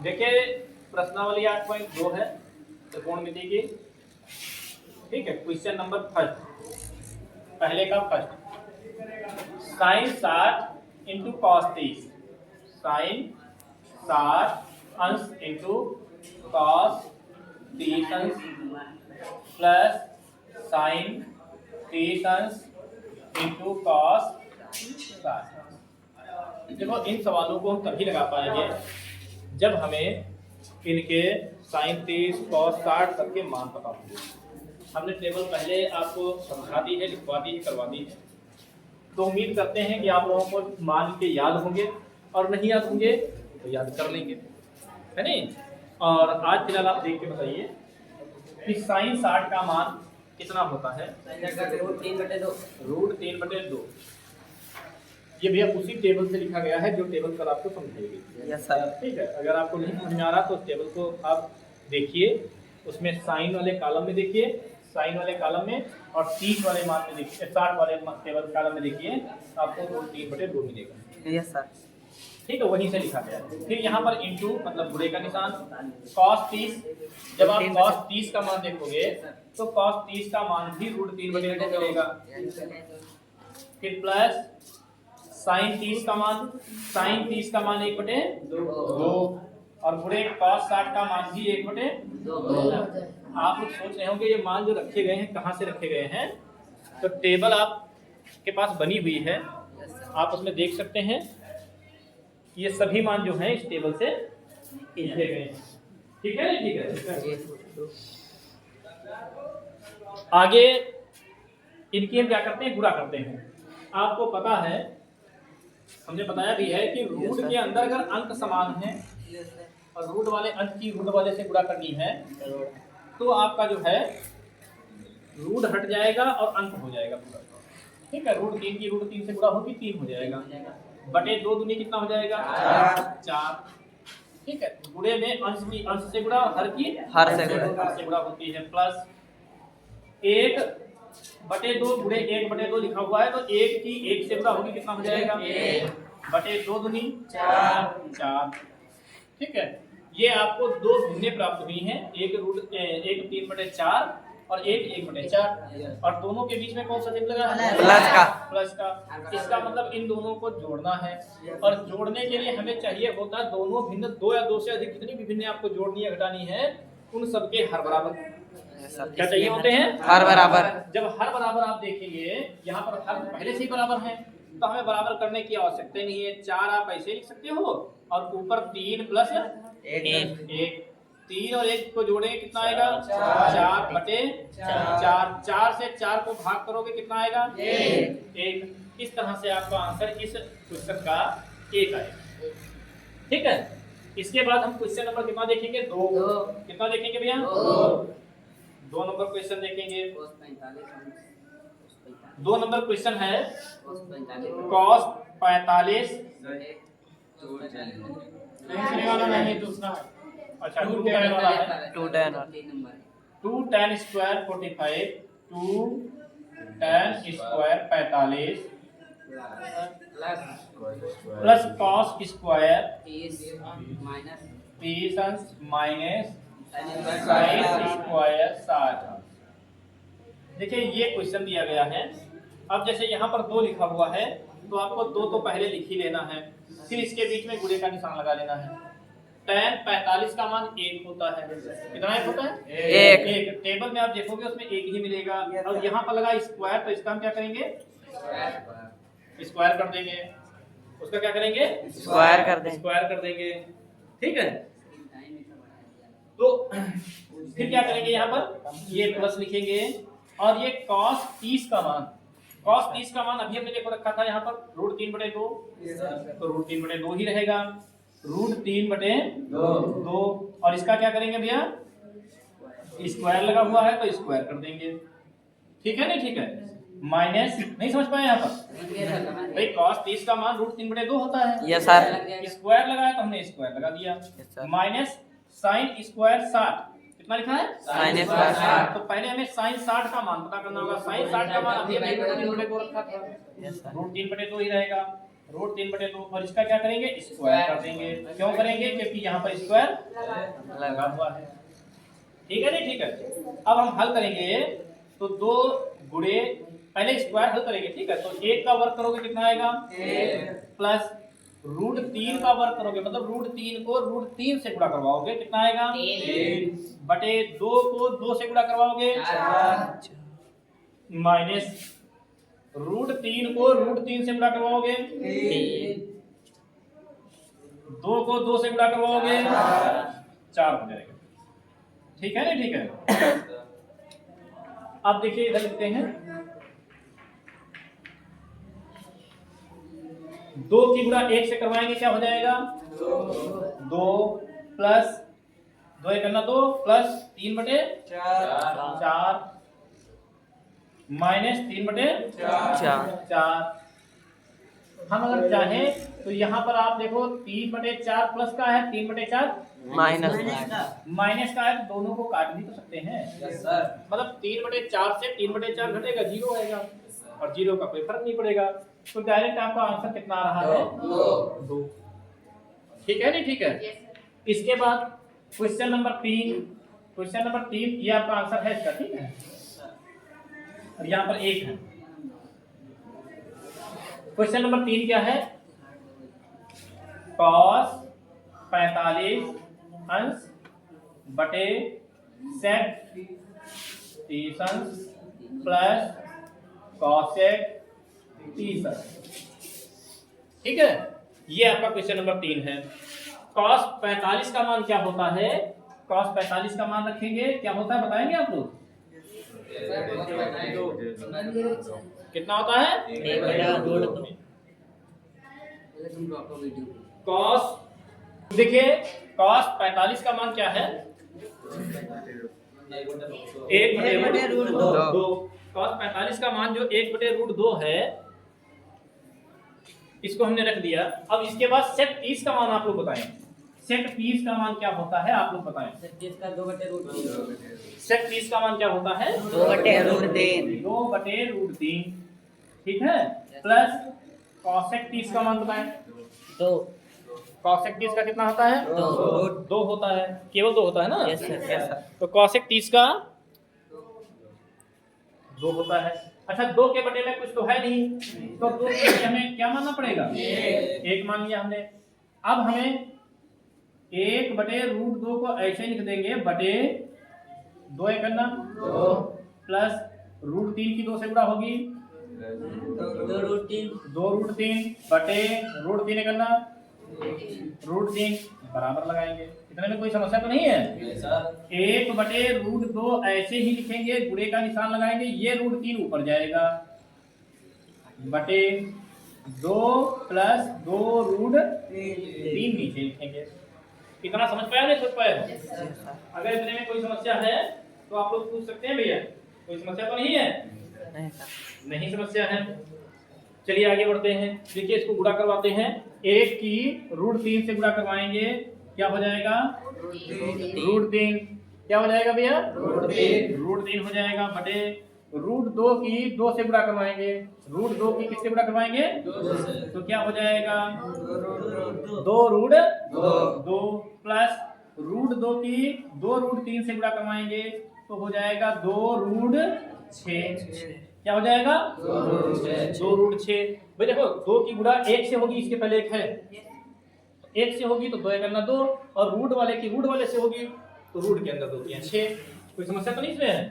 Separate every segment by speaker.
Speaker 1: देखिए प्रश्नावली 8.2 है त्रिकोणमिति की। ठीक है, क्वेश्चन नंबर फर्स्ट, पहले का first, sine 60 into cos 30, sine 60 अंश इंटू कॉस 30 अंश प्लस साइन 30 अंश इंटू कॉस 60। देखो इन सवालों को हम तभी लगा पाएंगे जब हमें इनके साइन 30 कॉस 60 तक के मान पता होंगे। हमने टेबल पहले आपको समझा दी है, लिखवा दी है, करवा दी है, तो उम्मीद करते हैं कि आप लोगों को मान के याद होंगे, और नहीं याद होंगे तो याद कर लेंगे, है नहीं। और आज फिलहाल आप देख के बताइए कि साइन 60 का मान कितना होता है।
Speaker 2: रूट 3/2।
Speaker 1: रूट 3/2। ये भैया उसी टेबल से लिखा गया है जो टेबल कल आपको समझाई गई।
Speaker 2: Yes sir.
Speaker 1: ठीक है, अगर आपको नहीं समझ में आ रहा तो उस टेबल को आप देखिए, उसमें साइन वाले कॉलम में देखिए, साइन वाले कॉलम में, और 30 वाले मान में देखिए, 60 वाले टेबल कॉलम में देखिए, आपको रूट 3/2 मिलेगा।
Speaker 2: Yes sir.
Speaker 1: ठीक है, वहीं से लिखा गया है। फिर यहाँ पर इंटू मतलब बुरे का निशान, cos 30, जब आप cos 30 का मान देखोगे तो cos 30 का मान भी रूट 3/2 मिलेगा। फिर प्लस साइन 30 का मान, साइन 30 का मान 1/2, और बुरे cos 60 का मान भी 1/2। आप लोग सोच रहे होंगे ये मान जो रखे गए हैं कहाँ से रखे गए हैं, तो टेबल आपके पास बनी हुई है, आप उसमें देख सकते हैं ये सभी मान जो हैं इस टेबल से लिखे गए हैं। ठीक है, ठीक है। आगे इनकी हम क्या करते हैं, गुणा करते हैं। आपको पता है, हमने बताया भी है कि रूट के अंदर अगर अंक समान है और रूट वाले अंक की रूट वाले से गुणा करनी है तो आपका जो है रूट हट जाएगा और अंक हो जाएगा पूरा। ठीक है, रूट 3 की रूट 3 से गुणा होगी 3 हो जाएगा, बटे 2 दूनी कितना हो जाएगा 4। ठीक है, गुणे में अंश की अंश से गुणा, हर की
Speaker 2: हर से
Speaker 1: गुणा होती है, प्लस 1/2 गुणे 1/2 लिखा हुआ है तो 1 की 1 से गुणा होगी कितना हो जाएगा 1/2 दूनी 4। ठीक है, ये आपको दो भिन्नें प्राप्त हुई हैं, एक 3/4 और एक 1/4, और दोनों के बीच में कौन सा चिन्ह लगा है, प्लस का। इसका मतलब इन दोनों को जोड़ना है, और जोड़ने के लिए हमें चाहिए होता दोनों भिन्न, 2 या 2 से अधिक जितनी भी भिन्न आपको जोड़नी है घटानी है उन सबके हर बराबर। क्या चाहिए होते हैं,
Speaker 2: हर बराबर।
Speaker 1: जब हर बराबर आप देखेंगे, यहाँ पर हर पहले से ही बराबर है तो हमें बराबर करने की आवश्यकता नहीं है। 4 आप ऐसे लिख सकते हो, और ऊपर 3 प्लस 1, 3 और 1 को जोड़ेंगे कितना आएगा 4/4। 4 से 4 को भाग करोगे कितना आएगा 1। इस तरह से आपका आंसर इस क्वेश्चन का 1 आएगा। ठीक है, इसके बाद हम क्वेश्चन नंबर कितना देखेंगे 2। कितना देखेंगे भैया 2 नंबर क्वेश्चन देखेंगे। 2 नंबर क्वेश्चन है cos 45 अच्छा 2 tan वाला है,
Speaker 2: 2 tan
Speaker 1: 2 tan square 45, 2 tan square 45 plus cos square 30 अंश माइनस sin स्क्वायर 60। देखिए ये क्वेश्चन दिया गया है। अब जैसे यहाँ पर 2 लिखा हुआ है तो आपको 2 तो पहले लिख ही लेना है, फिर इसके बीच में गुणे का निशान लगा लेना है। tan 45 का मान 1 होता है, कितना 1 होता है 1। टेबल में आप देखोगे उसमें 1 ही मिलेगा, और यहाँ पर लगा स्क्वायर तो इसका हम क्या करेंगे स्क्वायर कर देंगे, उसका क्या करेंगे
Speaker 2: स्क्वायर कर देंगे।
Speaker 1: ठीक है, तो फिर क्या करेंगे, यहाँ पर ये प्लस लिखेंगे, और ये cos 30 का मान अभी हमने देखो रखा था यहाँ पर रूट 3/2, तो रूट 3/2 ही रहेगा, रूट 3/2। और इसका क्या करेंगे भैया स्क्वायर लगा हुआ है तो स्क्वायर कर देंगे। ठीक है नहीं, ठीक है, माइनस नहीं समझ पाए यहाँ पर भाई, cos 30 का मान रूट 3/2 होता है।
Speaker 2: Yes sir.
Speaker 1: स्क्वायर लगाया तो हमने स्क्वायर लगा दिया, माइनस साइन स्क्वायर 60 कितना लिखा है
Speaker 2: sin स्क्वायर 60।
Speaker 1: तो पहले हमें साइन 60 का मान पता करना होगा। साइन 60 का मान अभी हमने रूट 3/2 रखा था, रूट 3/2 ही रहेगा। रूट 3/2 और इसका क्या करेंगे, स्क्वायर कर देंगे। क्यों करेंगे, क्योंकि यहाँ पर स्क्वायर लगा हुआ है। ठीक है नहीं, ठीक है। अब हम हल करेंगे तो 2 गुणे, पहले स्क्वायर हल करेंगे, ठीक है। तो 1 का वर्ग करोगे कितना आएगा, प्लस √3 का वर्ग करोगे, मतलब √3 को √3 से गुणा करवाओगे, कितना आएगा, 3 बटे 2 को 2 से गुणा करवाओगे, माइनस √3 को √3 से गुणा करवाओगे, 2 को 2 से गुणा करवाओगे, 4 हो जाएगा। ठीक है ना, ठीक है। अब देखिए इधर लिखते हैं, 2 की गुणा 1 से करवाएंगे, क्या हो जाएगा, 2 प्लस 2 1 करना 2 प्लस 3/4 माइनस 3/4। हम अगर चाहें तो यहाँ पर आप देखो 3/4 प्लस का है, 3/4 माइनस का है, तो दोनों को काट भी तो सकते हैं। मतलब 3/4 से 3/4 घटेगा, 0 आएगा, और 0 का कोई फर्क नहीं पड़ेगा। तो डायरेक्ट आपका आंसर कितना आ रहा है, 2। ठीक है नहीं, ठीक है। इसके बाद क्वेश्चन नंबर 3, ये आपका आंसर है इसका, ठीक है। और यहाँ पर 1 है। क्वेश्चन नंबर 3 क्या है, cos 45 अंश बटे sec 30 अंश प्लस cosec 30 अंश। ठीक है, ये आपका क्वेश्चन नंबर 3 है। cos 45 का मान क्या होता है, cos 45 का मान रखेंगे, क्या होता है बताएंगे आप लोग, कितना होता है, cos, देखिए cos 45 का मान क्या है, 1/√2। cos 45 का मान जो 1/√2 है, इसको हमने रख दिया। अब इसके बाद sec 30 का मान आप लोग बताएं, sec 30 का मान क्या होता है, आप लोग बताएं। sec 30 का मान क्या होता है, 2/√3। ठीक है, प्लस cosec 30 का मान बताएं, 2। cosec 30 का कितना होता है, 2 होता है, केवल 2 होता है ना। Yes sir. तो cosec 30 का 2 होता है। अच्छा, 2 के बटे में कुछ तो है नहीं, तो 2 के बटे हमें क्या मानना पड़ेगा, 1 मान लिया हमने। अब हमें 1/√2 को ऐसे लिख देंगे, बटे 2 1 करना 2 प्लस √3 की 2 से गुणा होगी, 2√3 बटे √3 करना √3 बराबर लगाएंगे। इतने में कोई समस्या तो नहीं है। 1/√2 ऐसे ही लिखेंगे, गुणे का निशान लगाएंगे, ये √3 ऊपर जाएगा, बटे 2 प्लस 2√3 नीचे लिखेंगे। इतना समझ पाया नहीं, समझ पाया? अगर इतने में कोई समस्या है तो आप लोग पूछ सकते हैं भैया, कोई समस्या तो नहीं है? नहीं समस्या है। चलिए आगे बढ़ते हैं। देखिए इसको गुणा करवाते हैं, 1 की √3 से गुणा करवाएंगे, क्या हो जाएगा, √3 क्या हो जाएगा भैया, √3 हो जाएगा, बटे √2 की 2 से गुणा करवाएंगे, √2 की किससे गुणा करवाएंगे, तो क्या हो जाएगा, 2√2 प्लस √2 की 2√3 से गुणा करवाएंगे, तो हो जाएगा 2√6। क्या हो जाएगा, 2√6। भाई देखो 2 की गुणा 1 से होगी, इसके पहले 1 है, 1 से होगी तो 2 1 करना 2, और रूट वाले की रूट वाले से होगी तो रूट के अंदर 2 किया 6। कोई समस्या तो नहीं इसमें है?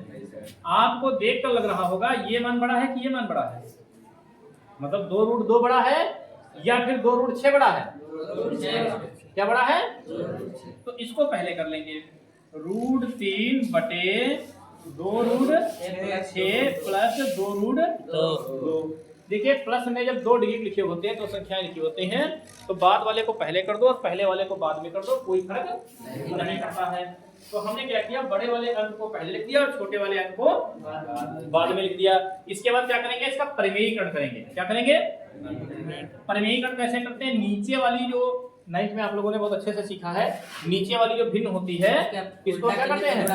Speaker 1: आपको देख कर लग रहा होगा ये मान बड़ा है कि ये मान बड़ा है, मतलब 2√2 बड़ा है या फिर 2√6 बड़ा है, क्या बड़ा है, तो इसको पहले कर लेंगे, √3 बटे 2√6 प्लस 2√2। देखिए प्लस में जब 2 डिजिट लिखे होते हैं, तो संख्याएं लिखी होती हैं, तो बाद वाले को पहले कर दो और पहले वाले को बाद में कर दो, कोई फर्क नहीं पड़ता है। तो हमने क्या किया, बड़े वाले अंक को पहले लिख दिया और छोटे वाले अंक को बाद में लिख दिया। इसके बाद क्या करेंगे, इसका परिमेयीकरण करेंगे। क्या करेंगे, परिमेयीकरण कैसे करते हैं, नीचे वाली जो 9th में आप लोगों ने बहुत अच्छे से सीखा है, नीचे वाली जो भिन्न होती है इसको क्या करते हैं,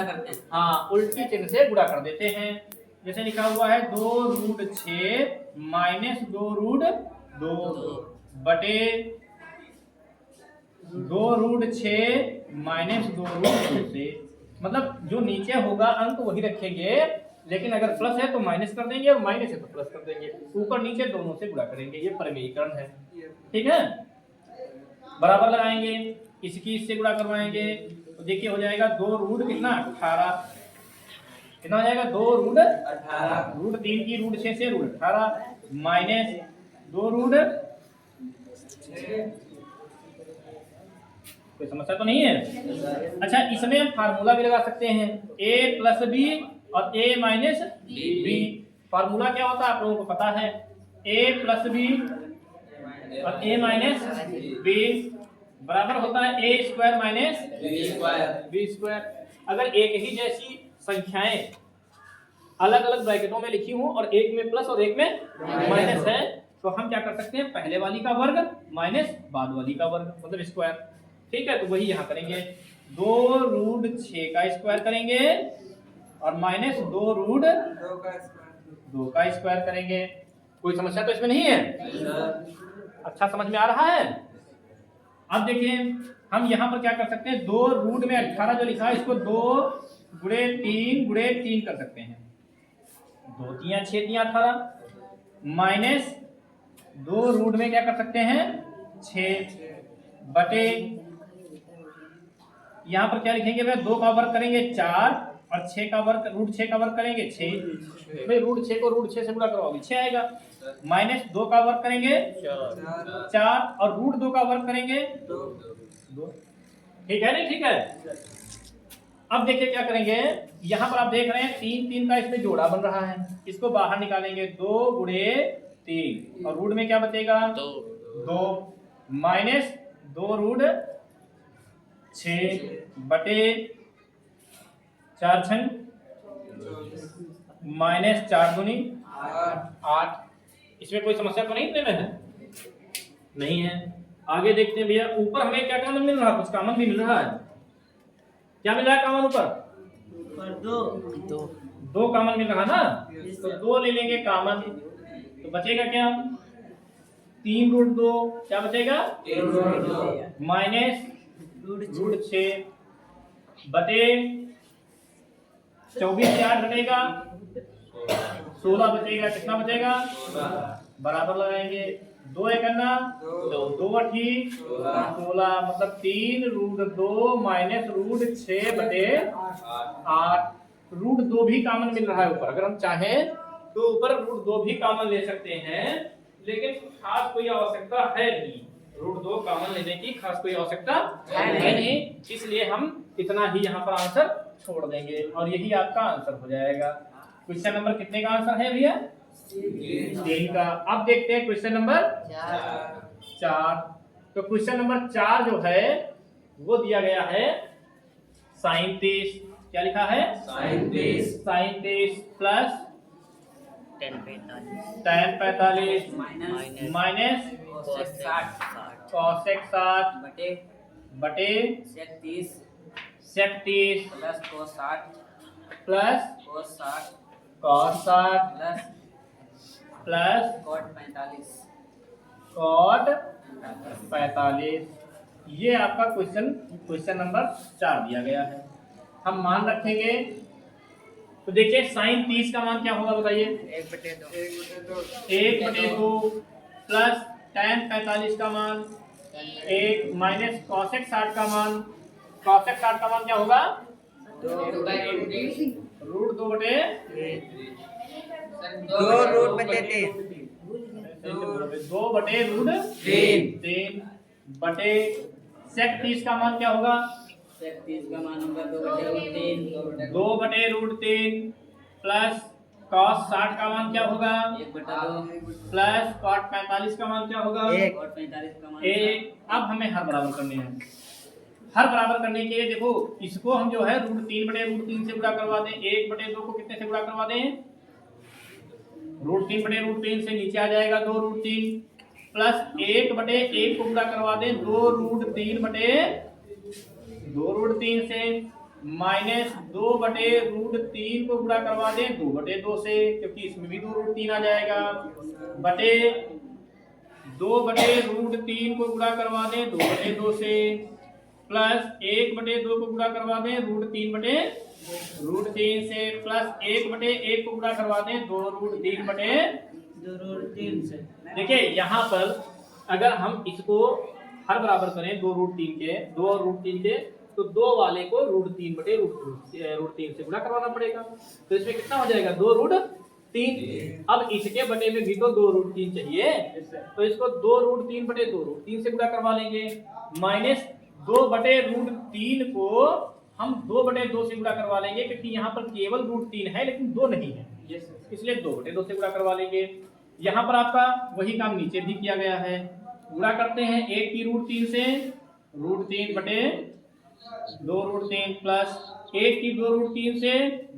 Speaker 1: हाँ उल्टी चिन्ह से गुणा कर देते हैं। जैसे लिखा हुआ है 2√6 माइनस 2√2, बटे 2√6 माइनस 2√2 से, मतलब जो नीचे होगा अंक वही रखेंगे, लेकिन अगर प्लस है तो माइनस कर देंगे और माइनस है तो प्लस कर देंगे, ऊपर नीचे दोनों से गुणा करेंगे, ये प्रमेयीकरण है। ठीक है, बराबर लगाएंगे, इसकी इससे गुणा करवाएंगे तो देखिए हो जाएगा 2 रूट कितना 18, कितना हो जाएगा 2 रूट 18, रूट 3 की रूट 6 से रूट 18 माइनस 2 रूट, कोई समस्या तो नहीं है। अच्छा, इसमें हम फार्मूला भी लगा सकते हैं, a प्लस बी और a माइनस बी। फार्मूला क्या होता है आप लोगों को पता है, a प्लस बी और a माइनस बी बराबर होता है a square minus B square. अगर एक ही जैसी संख्याएं अलग अलग ब्रैकेटों में लिखी हूं और एक में प्लस और एक में माइनस है, तो हम क्या कर सकते हैं, पहले वाली का वर्ग माइनस बाद वाली का वर्ग, मतलब स्क्वायर। ठीक है, तो वही यहाँ करेंगे, 2√6 का स्क्वायर करेंगे और माइनस 2√2 का स्क्वायर करेंगे। कोई समस्या तो इसमें नहीं है? अच्छा समझ में आ रहा है? अब देखिए हम यहाँ पर क्या कर सकते हैं, 2 रूट में 18 जो लिखा है इसको 2 गुणे 3 कर सकते हैं, 2 3 6 3 18 माइनस 2 रूट में क्या कर सकते हैं 6 बटे, यहाँ पर क्या लिखेंगे भाई, 2 का वर्ग करेंगे 4 और 6 का वर्ग √6 का वर्ग करेंगे 6, भाई √6 को √6 से गुणा करवाओगे 6 आएगा, माइनस 2 का वर्ग करेंगे 4 और √2 का वर्ग करेंगे 2। ठीक है नहीं? ठीक है, अब देखिए क्या करेंगे, यहाँ पर आप देख रहे हैं 3 का इसमें जोड़ा बन रहा है, इसको बाहर निकालेंगे, 2 गुणे 3 और रूट में क्या बचेगा 2 माइनस 2√6 बटे 4 छंग माइनस 4 दूनी 8। इसमें कोई समस्या तो नहीं में है? नहीं है। आगे देखते हैं भैया, ऊपर हमें क्या कॉमन मिल रहा है, कुछ कॉमन भी मिल रहा है, क्या मिल रहा है कॉमन ऊपर? 2 कॉमन मिल रहा ना, तो 2 ले लेंगे कॉमन, तो बचेगा क्या 3√2, क्या बचेगा माइनस √6 बटे 24 से 8 घटेगा 16 बचेगा, कितना बचेगा बराबर लगाएंगे, 2 एकन्ना 2 अठी 16, मतलब 3√2 माइनस √6 बटे 8। √2 भी कॉमन मिल रहा है ऊपर, अगर हम चाहें तो ऊपर √2 भी कॉमन ले सकते हैं, लेकिन खास कोई आवश्यकता है नहीं, √2 कॉमन लेने की खास कोई आवश्यकता है नहीं, इसलिए हम इतना ही यहाँ पर आंसर छोड़ देंगे और यही आपका आंसर हो जाएगा। क्वेश्चन नंबर कितने का आंसर है भैया? 3 का। अब देखते हैं क्वेश्चन नंबर 4। तो क्वेश्चन नंबर 4 जो है वो दिया गया है sin 30, क्या लिखा है sin 30 plus tan 45 minus cosec 60 बटे sec 30 plus cos 60 plus cot 45। ये आपका क्वेश्चन नंबर 4 दिया गया है। हम मान रखेंगे, तो देखिए sin 30 का मान क्या होगा बताइए, 1/2 प्लस tan 45 का मान 1 माइनस cosec 60 का मान, cosec 60 का मान क्या होगा √2 बटे 3 बटे sec 30 का मान क्या होगा 2 बटे √3 प्लस cos 60 का मान क्या होगा 1/2 प्लस cot 45 का मान क्या होगा 1। अब हमें हर बराबर करने हैं, हर बराबर करने के लिए देखो इसको हम जो है √3 बटे √3 से गुणा करवा दें, 1/2 को कितने से गुणा करवा दें √3 बटे √3 से नीचे आ जाएगा 2√3 प्लस 1/1 को गुणा करवा दें 2√3 बटे 2√3 से माइनस 2/√3 को गुणा करवा दें 2/2 से, क्योंकि इसमें भी 2√3 आ जाएगा बटे 2/√3 को गुणा करवा दें 2/2 से, प्लस 1/2 को गुणा करवा दें √3/√3 से, प्लस 1/1 को गुणा करवा दें 2√3/√3 से। देखिए यहाँ पर अगर हम इसको हर बराबर करें 2√3 के 2√3 के, तो 2 वाले को √3/√3 से गुणा करवाना पड़ेगा। तो इसमें कितना हो जाएगा 2√3। अब इसके बटे में भी तो 2√3 चाहिए, तो इसको 2√3/2√3 से गुणा करवा लेंगे, माइनस 2/√3 को हम 2/2 से गुणा करवा लेंगे, क्योंकि यहाँ पर केवल √3 है लेकिन 2 नहीं है, इसलिए 2/2 से गुणा करवा लेंगे। यहाँ पर आपका वही काम नीचे भी किया गया है, गुणा करते हैं 1 की √3 से √3/2√3 प्लस 1 की 2√3 से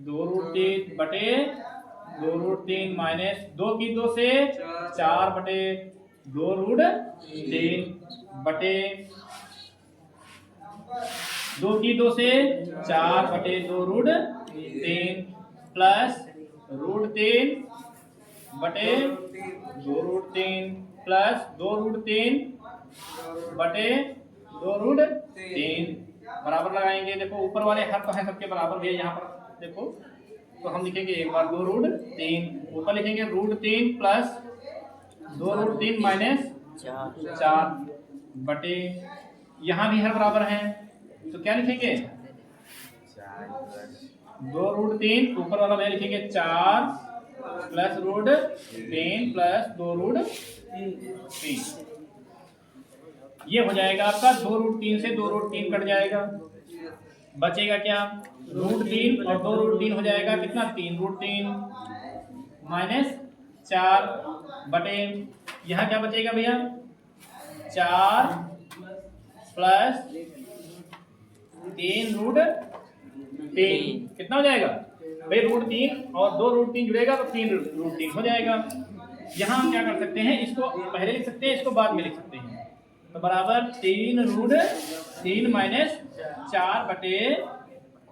Speaker 1: 2√3/2√3 माइनस 2 की 2 से 4/2√3 बटे 2 की 2 से 4/2√3 प्लस √3/2√3 प्लस 2√3/2√3 बराबर लगाएंगे। देखो ऊपर वाले हर तो है सबके बराबर भी है, यहाँ पर देखो तो हम लिखेंगे एक बार 2√3, ऊपर लिखेंगे √3 प्लस 2√3 माइनस 4 बटे, यहाँ भी हर बराबर है तो क्या लिखेंगे 2√3, ऊपर वाला में लिखेंगे 4 प्लस √3 प्लस 2√3। ये हो जाएगा आपका 2√3 से 2√3 कट जाएगा, बचेगा क्या √3 और 2√3 हो जाएगा कितना 3√3 माइनस 4 बटे, यहाँ क्या बचेगा भैया 4 प्लस 3√3 कितना हो जाएगा भाई √3 और 2√3 जुड़ेगा तो 3√3 हो जाएगा। यहाँ हम क्या कर सकते हैं, इसको पहले लिख सकते हैं, इसको बाद में लिख सकते हैं, तो बराबर 3√3 माइनस 4 बटे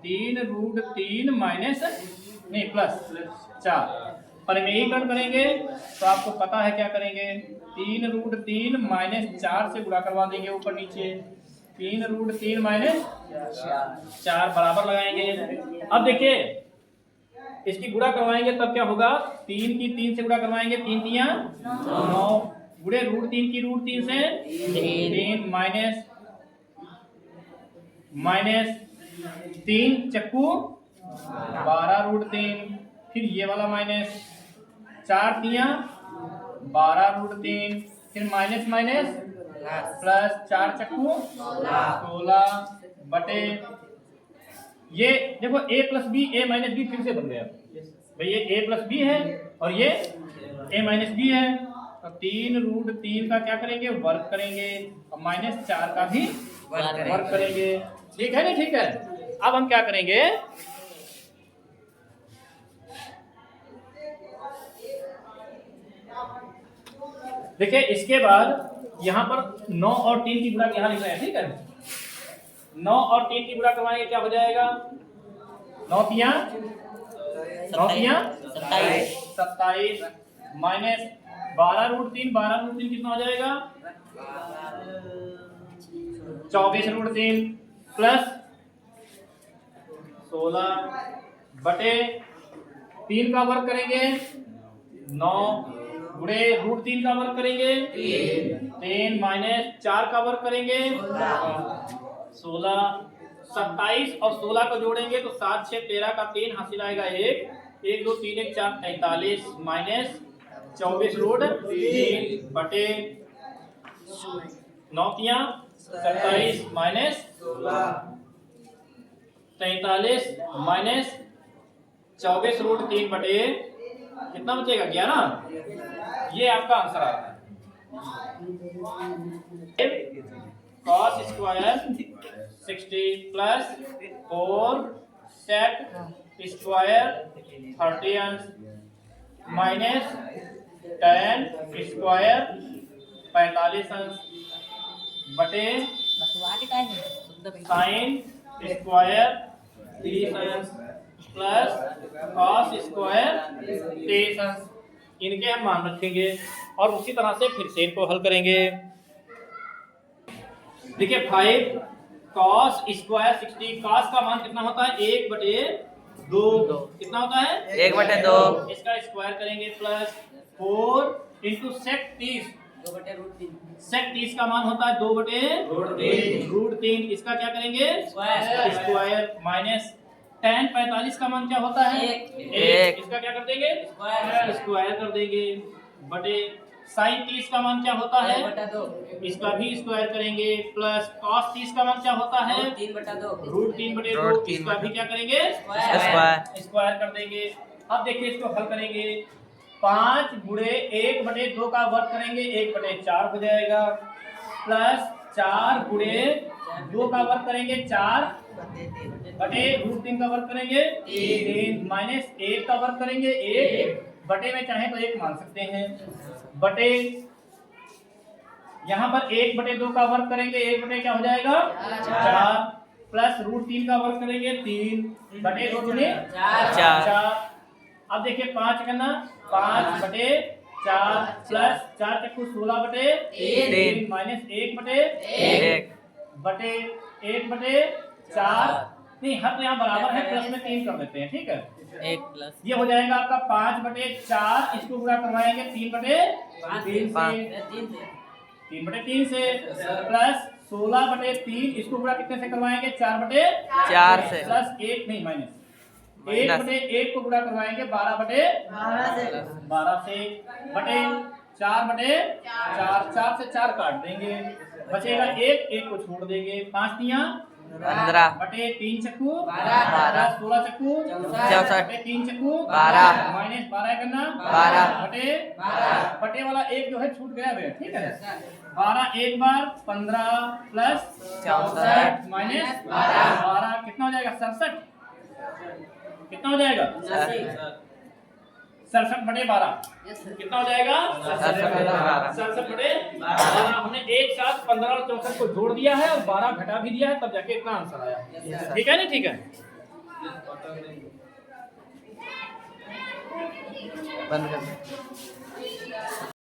Speaker 1: 3√3 माइनस नहीं प्लस 4, परिमेयीकरण करेंगे तो आपको पता है क्या करेंगे, 3√3 माइनस 4 से गुणा करवा देंगे ऊपर नीचे, 3√3 माइनस 4 बराबर लगाएंगे। अब देखिए इसकी गुणा करवाएंगे तब क्या होगा, 3 की 3 से गुणा करवाएंगे, 3 3 9 गुणे √3 की √3 से 3 माइनस 3 चक्कू 12√3, फिर ये वाला माइनस 4 3 12√3, फिर माइनस माइनस प्लस 4 चक्कू 16 बटे, ये देखो a plus B a minus B फिर से बन गया भाई, ये a प्लस बी है और ये a माइनस बी है, तो 3√3 का क्या करेंगे वर्ग करेंगे और माइनस 4 का भी वर्ग करेंगे, ठीक है नहीं ठीक है। अब हम क्या करेंगे, देखिए इसके बाद यहाँ पर 9 और 3 की गुणा यहाँ लिख रहे हैं, ठीक है 9 और 3 की गुणा करवाएंगे क्या हो जाएगा, 9 तिया 27 माइनस 12√3 कितना हो जाएगा 24√3 प्लस 16 बटे 3 का वर्ग करेंगे 9 गुणे √3 का वर्ग करेंगे 3 माइनस 4 का वर्ग करेंगे 16, 27 और 16 को जोड़ेंगे तो 7 6 13 का 3 हासिल आएगा 1 1 2 3 1 4 43 माइनस 24√3 बटे 9 तिया 27 माइनस 43 माइनस 24√3 बटे कितना बचेगा 11, ये आपका आंसर आ रहा है। cos square 60 plus 4 sec square 30 अंश माइनस tan स्क्वायर 45 अंश बटे sin स्क्वायर 30 अंश प्लस cos स्क्वायर 23 अंश, इनके हम मान रखेंगे। और उसी तरह से फिर से इनको हल करेंगे। देखिए 5 cos स्क्वायर 60, cos का मान कितना होता है 1/2, कितना होता है
Speaker 2: 1/2,
Speaker 1: इसका स्क्वायर करेंगे प्लस 4 इंटू सेक 30,
Speaker 2: 2/√3,
Speaker 1: सेक 30 का मान होता है 2/√3, इसका क्या करेंगे स्क्वायर माइनस tan 45 का मान क्या होता है 1, इसका क्या कर देंगे स्क्वायर कर देंगे बटे sin 30 का मान क्या होता है
Speaker 2: 1/2,
Speaker 1: इसका भी स्क्वायर करेंगे प्लस cos 30 का मान क्या होता है
Speaker 2: 3/2,
Speaker 1: √3/2, इसका भी क्या करेंगे स्क्वायर कर देंगे। अब देखिए इसको हल करेंगे 5 गुणे 1/2 का वर्ग करेंगे 1/4 हो जाएगा प्लस 4 गुणे 2 का वर्ग करेंगे 4 बटे √3 का वर्ग करेंगे 3 माइनस 1 का वर्ग करेंगे 1 बटे में चाहे तो 1 मान सकते हैं बटे यहाँ पर 1/2 का वर्ग करेंगे 1 बटे क्या हो जाएगा 4 प्लस √3 का वर्ग करेंगे 3 बटे 2 दूनी 4। अब देखिए 5 करना 5/4 प्लस 4 चक्कू 16/3 माइनस 1/1 बटे 1/4 नहीं हर तो यहाँ बराबर है प्लस में 3 कर देते हैं ठीक है
Speaker 2: 1 प्लस
Speaker 1: ये हो जाएगा आपका 5/4 इसको पूरा करवाएंगे 3/3 से प्लस 16/3 इसको पूरा कितने से करवाएंगे 4/4
Speaker 2: से
Speaker 1: प्लस 1 नहीं माइनस 1/1 को पूरा करवाएंगे 12/12 से बटे 4/4 4 से 4 काट देंगे बचेगा 1 को छोड़ देंगे 5 तियां
Speaker 2: 15
Speaker 1: बटे 3 चक्कू
Speaker 2: 12
Speaker 1: 16 चक्कू
Speaker 2: 64
Speaker 1: बटे 3 चक्कू
Speaker 2: 12
Speaker 1: माइनस 12 करना
Speaker 2: 12
Speaker 1: बटे वाला 1 जो है छूट गया है ठीक है 12 एक बार 15 प्लस 64 माइनस 12 कितना हो जाएगा 67 कितना हो जाएगा 67/12 कितना हो जाएगा 67/12 हमने एक साथ 15 और 64 को जोड़ दिया है और 12 घटा भी दिया है तब जाके इतना आंसर आया ठीक है ना ठीक है
Speaker 2: बंद कर